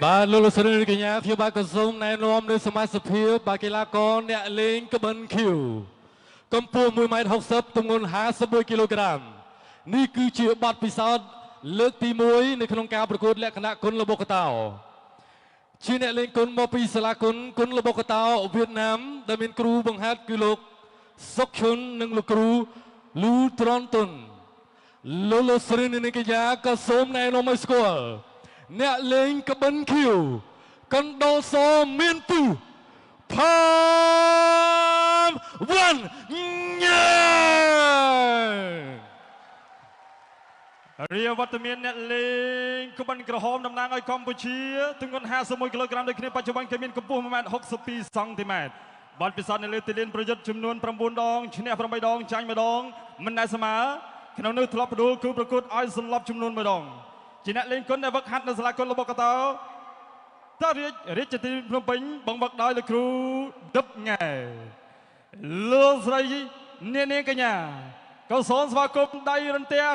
បាទលោកលោកស្រីកញ្ញាខ្ញុំបាទក៏សូមណែនាំនៅសមាជិកភាពបាទកីឡាករអ្នកលេងក្បិនខៀវកម្ពស់ 1.60 ម៉ែត្រទម្ងន់51 គីឡូក្រាមនេះគឺជាបទពិសោធន៍លើកទី1នៅក្នុងការប្រកួតលក្ខណៈគុនល្បុក្កតោជាអ្នកលេងគុនមកពីសាលាគុនល្បុក្កតោវៀតណាមដែលមានគ្រូបង្ហាត់គឺលោកសុកឈុននិងលោកគ្រូលូត្រនតុនលោកលោកស្រីនិងកញ្ញាក៏សូមណែនាំឲ្យស្គាល់អ្នកលេងក្បិនខៀវកណ្ដោសមានពូផាមវ៉ាន់ញ៉ារាវត្តមានអ្នកលេងក្បិនក្រហមតំណាងឲ្យកម្ពុជាទម្ងន់51 គីឡូក្រាមដូចគ្នាបច្ចុប្បន្នគេមានកម្ពស់ 1.62 ម៉ែត្រ បាល់ពិសោធន៍នៅលើទីលានប្រយុទ្ធចំនួន9 ដងឈ្នះ8 ដងចាញ់1 ដងមិនដែលស្មើក្នុងនោះធ្លាប់ផ្ដួលគឺប្រកួតឲ្យសន្លប់ចំនួន1 ដងជាអ្នកលេងគុនដែលវឹកហាត់នៅសាលាគុនល្បុក្កតោតរាជធានីភ្នំពេញបង្វឹកដោយលោកគ្រូដឹបង៉ែលោកស្រីនាងកញ្ញាក៏សូមស្វាគមន៍ដៃរន្ទះ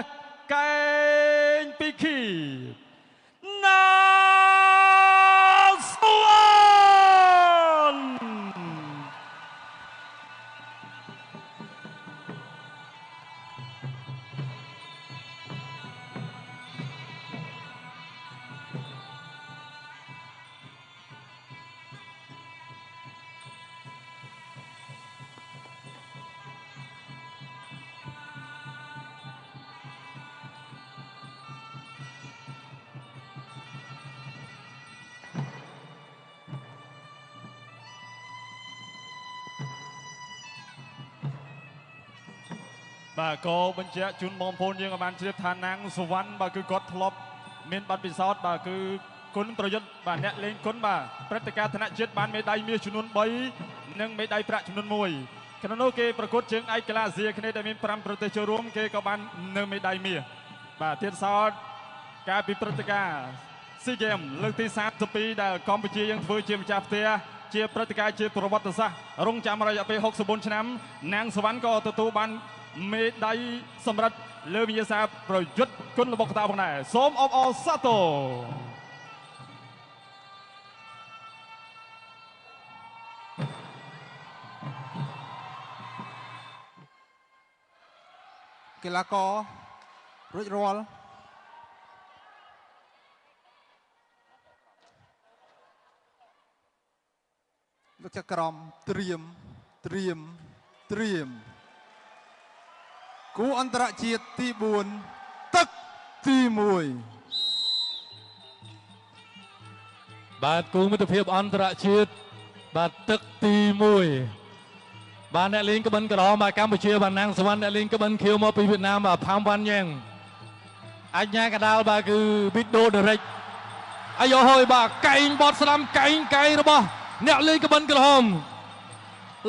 កែងពីខីណាសវណ្ណបាទក៏បញ្ជាក់ជូនបងប្អូនយើងឲ្យបានជ្រាបថាណាងសវណ្ណបាទគឺគាត់ធ្លាប់មានបទពិសោធន៍បាទគឺគុនប្រយុទ្ធបាទអ្នកលេងគុនបាទព្រឹត្តិការណ៍ថ្នាក់ជាតិបានមេដាយមាសចំនួន3និងមេដាយប្រាក់ចំនួន1ក្នុងនោះគេប្រកួតជើងឯកកីឡាអាស៊ីអាគ្នេយ៍ដែលមាន5ប្រទេសចូលរួមគេក៏បាននៅមេដាយមាសបាទទៀតសោតការពីព្រឹត្តិការណ៍ SEA Games លើកទី32ដែលកម្ពុជាយើងធ្វើជាម្ចាស់ផ្ទះជាព្រឹត្តិការណ៍ជាប្រវត្តិសាស្ត្ររងចាំរយៈពេល64ឆ្នាំណាងសវណ្ណក៏ទទួលបានមេដាយសម្រាប់លើវិញ្ញាសាប្រយុទ្ធគុនល្បុក្កតោផងដែរសូមអបអរសាទរកីឡាកររួចរាល់លោកចក្រមត្រៀមគូអន្តរជាតិទី4ទឹកទី1បាទគូមិត្តភាពអន្តរជាតិបាទទឹកទី1បាទអ្នកលេងក្បិនក្រហមបាទកម្ពុជាបាទណាងសវណ្ណអ្នកលេងក្បិនខៀវមកពីវៀតណាមបាទផាមវ៉ាន់ញ៉ែងអញ្ញាកដាលបាទគឺវីដេអូដេរិចអាយហើយបាទកែងបត់ស្ដាំកែងរបស់អ្នកលេងក្បិនក្រហម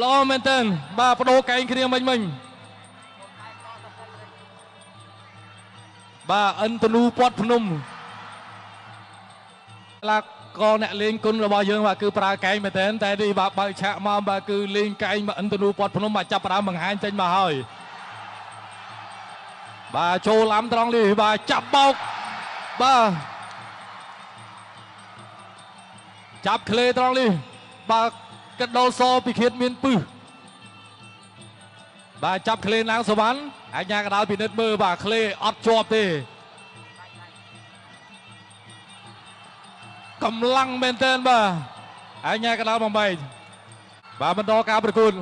ល្អមែនតើបាទបដូរកែងគ្នាមិញបាទអិនតនូពាត់ភ្នំឡាកអ្នកលេងគុនរបស់យើងបាទគឺប្រើកែងមែនតើតែនេះបាទបើកឆាកមកបាទគឺលេងកែងមកអិនតនូពាត់ភ្នំបាទចាប់ផ្ដើមបង្ហាញចេញមកហើយបាទចូលឡាំត្រង់នេះបាទចាប់បោកបាទចាប់ក្លេត្រង់នេះបាទកណ្ដោសពីខៀតមានពឹសបាទចាប់ក្លេណាងសវណ្ណអញ្ញាកដាលពិនិត្យមើលបាទក្លេអត់ជាប់ទេកម្លាំងមែនទែនបាទអញ្ញាកដាលបំបីបាទបន្តការប្រកួត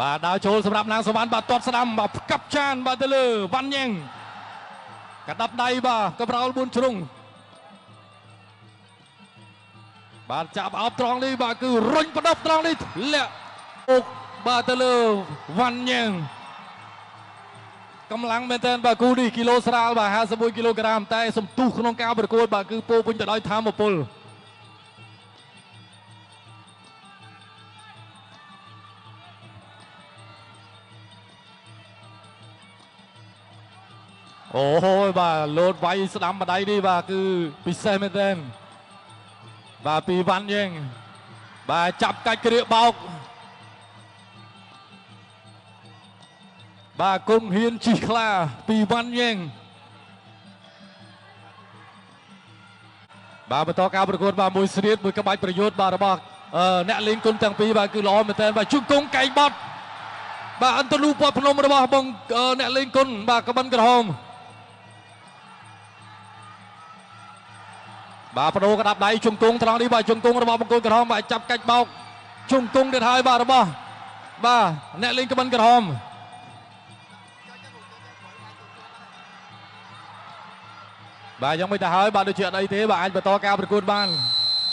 បាទដើរចូលសម្រាប់ណាងសវណ្ណបាទទាត់ស្ដាំបាទផ្កាប់ចានបាទទៅលើវ៉ាន់ញ៉ែងកដាប់ដៃបាទកប្រោល4ជ្រុងបាទចាប់អោបត្រង់នេះបាទគឺរុញបដប់ត្រង់នេះលាក់អូកបាទទៅលើវ៉ាន់ញ៉ែងកម្លាំងមែនទែនបាទគូនេះគីឡូស្រាលបាទ51 គីឡូក្រាមតែសំទុះក្នុងការប្រកួតបាទគឺពោពេញទៅដោយធម៌ពលអូយបាទលោតវាយស្ដាំម្ដាយនេះបាទគឺពិសេសមែនទែនបាទពីវ៉ាន់យើងបាទចាប់កាច់ក្រៀកបោក បាទគង់ហ៊ានជីខ្លាពីវ៉ាន់យ៉េងបាទបន្តការប្រកួតបាទមួយស្រៀតមួយក្បាច់ប្រយុទ្ធបាទរបស់អ្នកលេងគុណទាំងពីរបាទគឺល្អមែនទែនបាទជង្គង់កែងបត់បាទអន្តរលូពណ៌ភ្នំរបស់បងអ្នកលេងគុណបាទក្បិនក្រហមបាទបដូរក្តាប់ដៃជង្គង់ត្រង់នេះបាទជង្គង់របស់បង្គោលក្រហមបាទចាប់កាច់បោកជង្គង់ទៀតហើយបាទរបស់បាទអ្នកលេងក្បិនក្រហមបាទយ៉ាងមិនទៅហើយបាទដូចជាអត់អីទេបាទអាចបន្តការប្រកួតបាន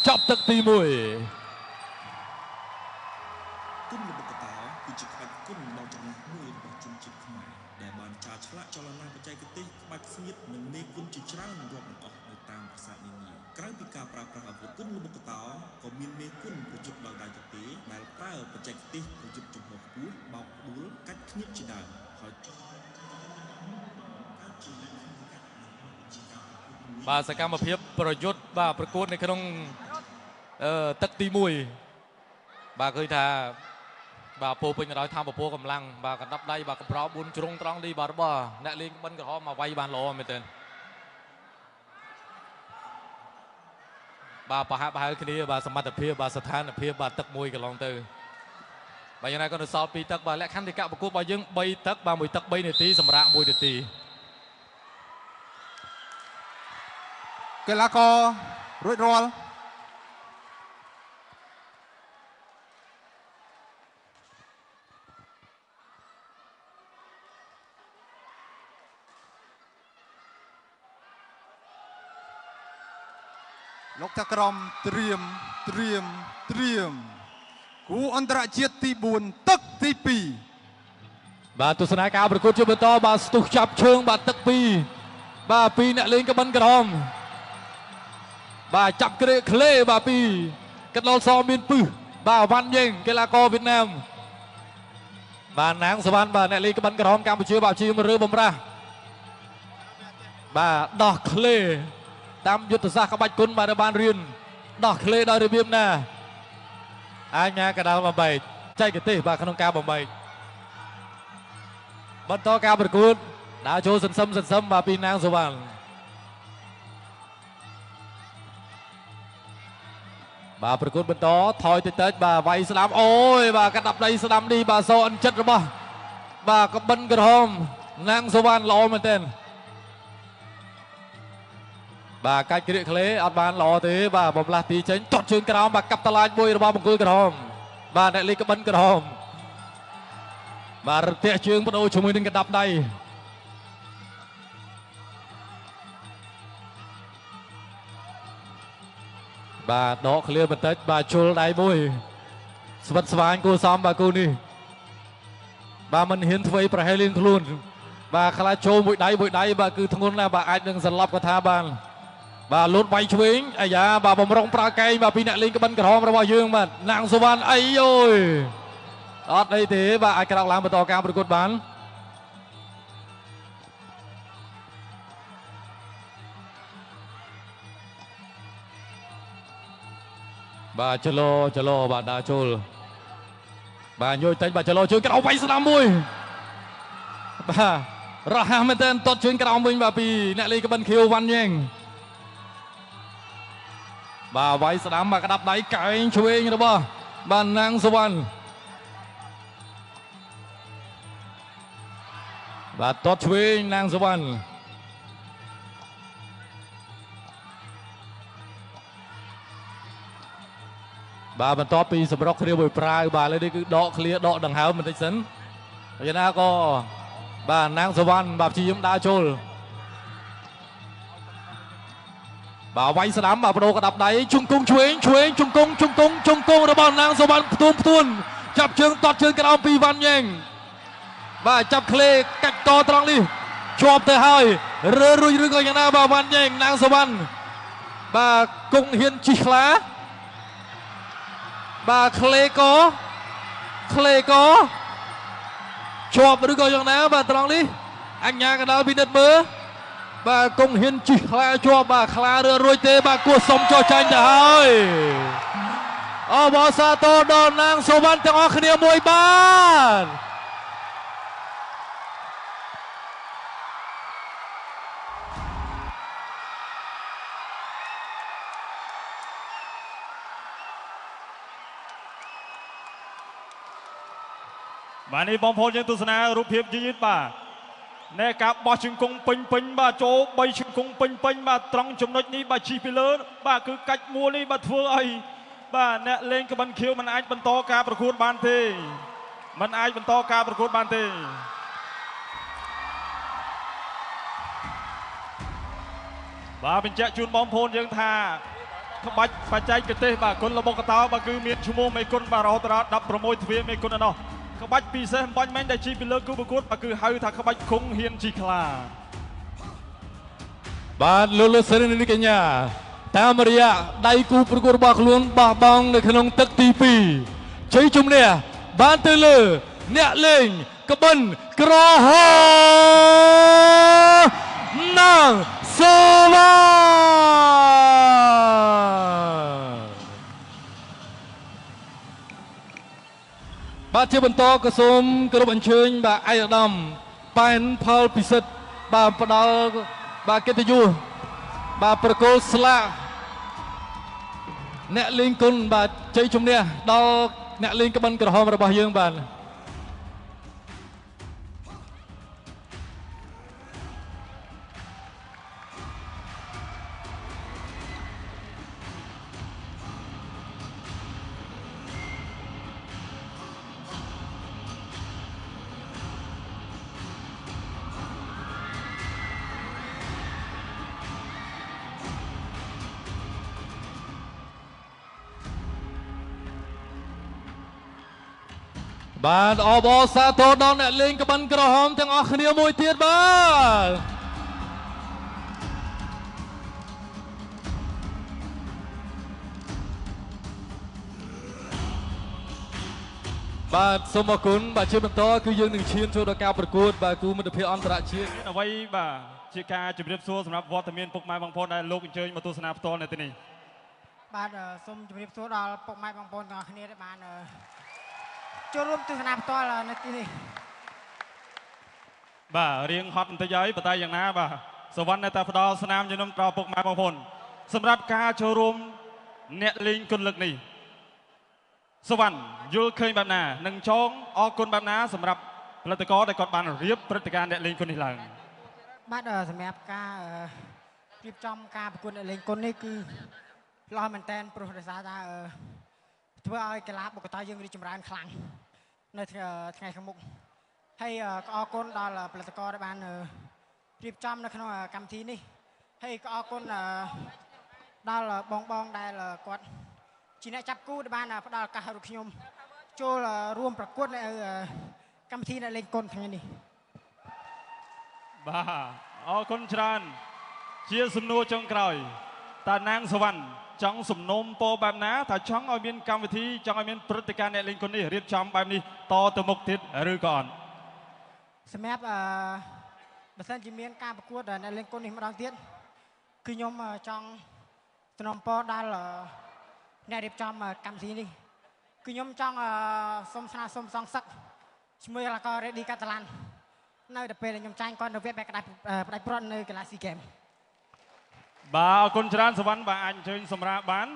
ចប់ទឹកទី1 គុណល្បុក្កតោគឺជាក្បាច់គុណដ៏ចំណាស់មួយរបស់ជនជាតិខ្មែរដែលបានចារឆ្លាក់ចលនាបច្ចេកទេសក្បាច់ស្ងៀតនិងមេគុណជាច្រើនរាប់មិនអស់នៅតាមប្រាសាទនានាក្រៅពីការប្រើប្រាស់អាវុធគុណល្បុក្កតោក៏មានមេគុណប្រយុទ្ធដោយដៃទទេដែលប្រើបច្ចេកទេសប្រយុទ្ធចំហខ្ពស់បោកដួលកាច់គ្នាជាដើមហើយបាទសកម្មភាពប្រយុទ្ធបាទប្រកួតនៅក្នុងទឹកទី1បាទឃើញថាបាទពោពេញទៅដោយធម្មពលកម្លាំងបាទកណ្ដាប់ដៃបាទកម្រោ4ជ្រុងត្រង់នេះបាទរបស់អ្នកលេងក្បិនក្រហមមកវាយបានល្អមែនទែនបាទប្រហាក់ប្រហែលគ្នាបាទសមត្ថភាពបាទស្ថានភាពបាទទឹក1កន្លងទៅបាទយ៉ាងណាក៏នៅសល់2ទឹកបាទលក្ខន្តិកៈប្រកួតរបស់យើង3ទឹកបាទ1ទឹក3នាទីសម្រាប់1នាទីកីឡាកររួចរាល់លោកចក្រមត្រៀមគូអន្តរជាតិទី4ទឹកទី2បាទទស្សនាការប្រកួតជាបន្តបាទស្ទុះចាប់ជើងបាទទឹក2បាទពីអ្នកលេងក្បិនក្រហមបាទចាប់ក្រេក្លេបាទពីកណ្ដោលសមានពឹសបាទវ៉ាន់យ៉េងកីឡាករវៀតណាមបាទណាងសវណ្ណបាទអ្នកលេងក្បិនក្រហមកម្ពុជាបាទជារឿបំរាស់បាទដោះក្លេតាមយុទ្ធសាស្ត្រក្បាច់គុណបាទបានរៀនដោះក្លេដោយរបៀបណាអាញាកដាលបំបែកចែកទេសបាទក្នុងការបំបែកបន្តការប្រកួតដើរចូលសន្សឹមបាទពីណាងសវណ្ណបាទប្រកួតបន្តថយតិចបាទវាយស្ដាំអូយបាទកាត់ដាប់ដៃស្ដាំនេះបាទសអិនចិត្តរបស់បាទក្បិនក្រហមណាងសវណ្ណល្អមែនទែនបាទកាច់ក្រៀកក្លេអត់បានល្អទេបាទបំលាស់ទីចេញទាត់ជើងក្រោមបាទកាប់តឡាចមួយរបស់បង្គោលក្រហមបាទអ្នកលេងក្បិនក្រហមបាទរទះជើងបដូរជាមួយនឹងកាត់ដាប់ដៃបាទដកឃ្លាបន្តិចបាទជុលដៃមួយស្វិតស្វាញគួសមបាទគូនេះបាទមិនហ៊ានធ្វើប្រហែលលៀនខ្លួនបាទខ្លាចចូលមួយដៃបាទគឺធ្ងន់ណាស់បាទអាចនឹងសន្លប់ក៏ថាបានបាទលូតវាយឆ្វេងអាយ៉ាបាទបំរុងប្រើកែងបាទពីអ្នកលេងក្បិនក្រហមរបស់យើងបាទណាងសុវណ្ណអីអូយអត់អីទេបាទអាចក្រោកឡើងបន្តការប្រកួតបានបាទចលោបាទដើរចូលបាទញយតិចបាទចលោជើងក្រោមវាយស្ដាំមួយបាទរហ័សមែនទែនទាត់ជើងក្រោមវិញបាទពីអ្នកលេងក្បិនខៀវវ៉ាន់យ៉េងបាទវាយស្ដាំបាទក្តាប់ដៃកែងឆ្វេងរបស់បាទណាងសវណ្ណបាទទាត់ឆ្វេងណាងសវណ្ណបាទបន្ទាប់ពីសម្រុកគ្នាមួយប្រាវបាទឥឡូវនេះគឺដកឃ្លាដកដង្ហើមបន្តិចសិនយ៉ាងណាក៏បាទណាងសវណ្ណបាទព្យាយាមដើរចូលបាទវាយស្ដាំបាទបដូរក្តាប់ដៃជង្គង់ឆ្វេងជង្គង់របស់ណាងសវណ្ណផ្ទួនចាប់ជើងទាត់ជើងក្រោមពីវ៉ាន់យ៉េងបាទចាប់ឃ្លេកាច់កត្រង់នេះជាប់ទៅហើយរើរួចឬក៏យ៉ាងណាបាទវ៉ាន់យ៉េងណាងសវណ្ណបាទគង់ហ៊ានជីខ្លាបាទឃ្លេកជាប់ឬក៏យ៉ាងណាបាទត្រង់នេះអញ្ញាកដាលពិនិត្យមើលបាទគង់ហ៊ានជីខ្លាជាប់បាទខ្លារើរួចទេបាទគួរសុំចោះចាញ់ទៅហើយអបអសាទរដល់នាងសុវណ្ណទាំងអស់គ្នាមួយបាទ បាទនេះបងប្អូនយើងទស្សនារូបភាពយឺតបាទណែការបោះជង្គង់ពេញបាទចូល3ជង្គង់ពេញបាទត្រង់ចំណុចនេះបាទជិះពីលើបាទគឺកាច់មួលនេះបាទធ្វើឲ្យបាទអ្នកលេងក្បិនខៀវមិនអាចបន្តការប្រកួតបានទេមិនអាចបន្តការប្រកួតបានទេបាទបញ្ជាក់ជូនបងប្អូនយើងថាក្បាច់បច្ចេកទេសបាទគុណរបស់កតោបាទគឺមានឈ្មោះមេគុណបាទរហូតដល់16ទ្វារមេគុណឯណោះក្បាច់ពិសេសបំបញ្ញមែនដែលជិះពីលើគូប្រកួតបាទគឺហៅថាក្បាច់គង់ហ៊ានជីខ្លាបាទលោកស្រីនាងកញ្ញាតាមរយៈដៃគូប្រកួតរបស់ខ្លួនបោះបង់នៅក្នុងទឹកទី2ជ័យជំនះបានទៅលើអ្នកលេងក្បិនក្រហមណាងសូវ៉ាបាទជាបន្តក៏សូមគោរពអញ្ជើញបាទឯកឧត្តមប៉ែនផលពិសិដ្ឋបាទផ្ដល់បាទកិត្តិយសបាទប្រគល់ស្លាកអ្នកលេងគុណបាទជ័យជំនះដល់អ្នកលេងក្បិនក្រហមរបស់យើងបាទបាទអបអរសាទរដល់អ្នកលេងក្បិនក្រហមទាំងអស់គ្នាមួយទៀតបាទសូមអរគុណបាទជាបន្តគឺយើងនឹងឈានចូលដល់ការប្រកួតបាទគូមិត្តភាពអន្តរជាតិអ្វីបាទជាការជម្រាបសួរសម្រាប់វត្តមានពុកម៉ែបងប្អូនដែលលោកអញ្ជើញមកទស្សនាផ្ទាល់នៅទីនេះបាទសូមជម្រាបសួរដល់ពុកម៉ែបងប្អូនទាំងអស់គ្នាដែលបានចូលរួមទស្សនាផ្ទាល់នៅទីនេះបាទរៀងហត់បន្តិចហើយប៉ុន្តែយ៉ាងណាបាទសវណ្ណនៅតែផ្ដល់ស្នាមជំនុំដល់ពុកម៉ែបងប្អូនសម្រាប់ការចូលរួមអ្នកលេងគុណលើកនេះសវណ្ណយល់ឃើញបែបណានិងចងអរគុណបែបណាសម្រាប់ផលិតករដែលគាត់បានរៀបព្រឹត្តិការណ៍អ្នកលេងគុណនេះឡើងបាទសម្រាប់ការរៀបចំការប្រកួតអ្នកលេងគុណនេះគឺល្អមែនតើព្រោះដោយសារថាធ្វើឲ្យកីឡាបុកកតៅយើងរីកចម្រើនខ្លាំងនៅថ្ងៃខាងមុខហើយក៏អរគុណដល់ផលិតករដែលបានរៀបចំនៅក្នុងកម្មវិធីនេះហើយក៏អរគុណដល់បងដែលគាត់ជាអ្នកចាប់គូដែលបានផ្ដល់ឱកាសឲ្យខ្ញុំចូលរួមប្រកួតនៅកម្មវិធីអ្នកលេងគុណថ្ងៃនេះបាទអរគុណច្រើនជាសំណួរចុងក្រោយតាណាងសវណ្ណចង់សំណូមពរបែបណាថាចង់ឲ្យមានកម្មវិធីចង់ឲ្យមានព្រឹត្តិការណ៍អ្នកលេងគុណនេះរៀបចំបែបនេះតទៅមុខទៀតឬក៏អត់សម្រាប់បើសិនជាមានការប្រកួតអ្នកលេងគុណនេះម្ដងទៀតគឺខ្ញុំចង់សំណូមពរដល់អ្នករៀបចំកម្មវិធីនេះគឺខ្ញុំចង់សូមស្នើសុំសងសឹកជាមួយកីឡាករ Ready Catalan នៅដល់ពេលខ្ញុំចាញ់គាត់នៅវគ្គបែកក្តាច់ផ្ដាច់ព្រាត់នៅកីឡាស៊ីហ្គេមបាទអរគុណច្រើនសវណ្ណបាទអាចអញ្ជើញសម្រាប់បាន